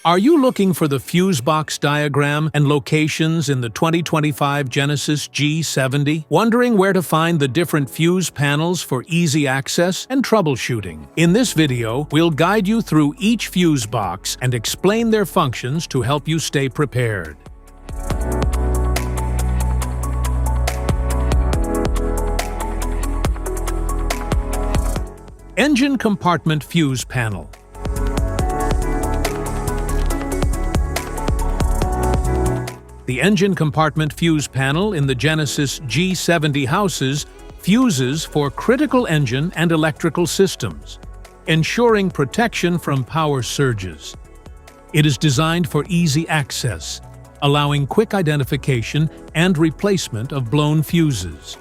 Are you looking for the fuse box diagram and locations in the 2025 Genesis G70? Wondering where to find the different fuse panels for easy access and troubleshooting? In this video, we'll guide you through each fuse box and explain their functions to help you stay prepared. Engine compartment fuse panel. The engine compartment fuse panel in the Genesis G70 houses fuses for critical engine and electrical systems, ensuring protection from power surges. It is designed for easy access, allowing quick identification and replacement of blown fuses.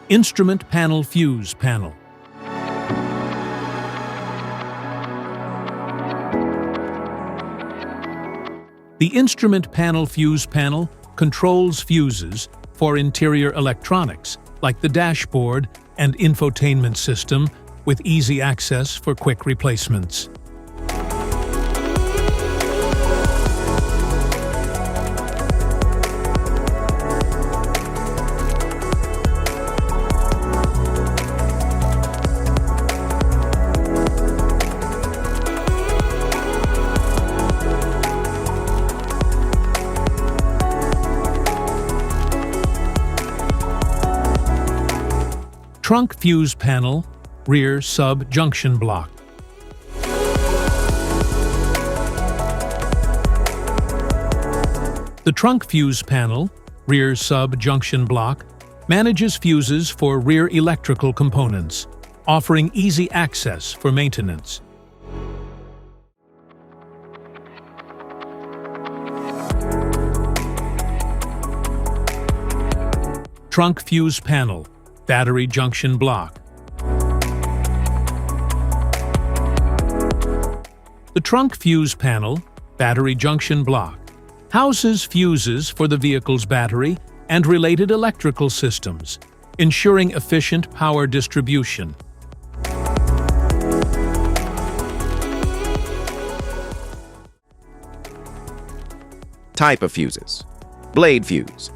Instrument panel fuse panel. The instrument panel fuse panel controls fuses for interior electronics, like the dashboard and infotainment system, with easy access for quick replacements. Trunk fuse panel, rear sub junction block. The trunk fuse panel, rear sub junction block, manages fuses for rear electrical components, offering easy access for maintenance. Trunk fuse panel, battery junction block. The trunk fuse panel, battery junction block, houses fuses for the vehicle's battery and related electrical systems, ensuring efficient power distribution. Type of fuses: blade fuse,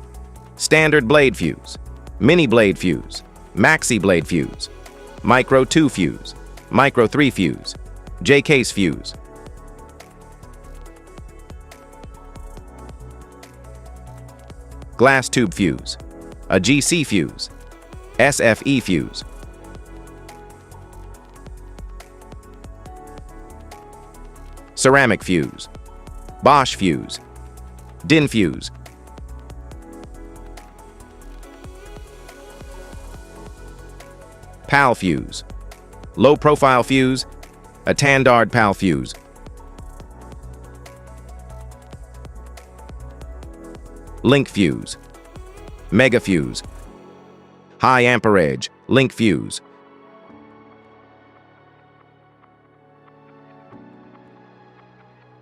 standard blade fuse, mini blade fuse, maxi blade fuse, micro 2 fuse, micro 3 fuse, J-case fuse. Glass tube fuse, a GC fuse, SFE fuse. Ceramic fuse, Bosch fuse, DIN fuse. PAL fuse, low profile fuse, a Tandard PAL fuse. Link fuse, mega fuse, high amperage, link fuse.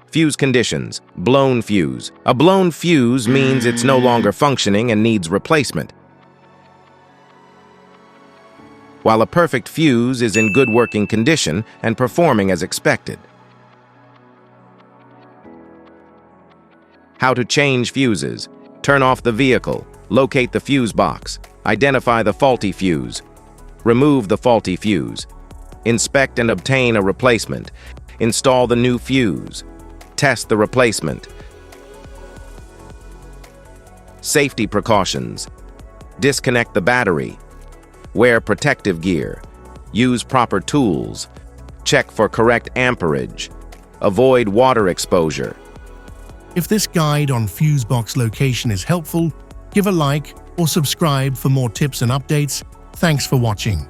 Fuse conditions: blown fuse. A blown fuse means it's no longer functioning and needs replacement, while a perfect fuse is in good working condition and performing as expected. How to change fuses: turn off the vehicle, locate the fuse box, identify the faulty fuse, remove the faulty fuse, inspect and obtain a replacement, install the new fuse, test the replacement. Safety precautions: disconnect the battery, wear protective gear, use proper tools, check for correct amperage, Avoid water exposure. If this guide on fuse box location is helpful, give a like or subscribe for more tips and updates. Thanks for watching.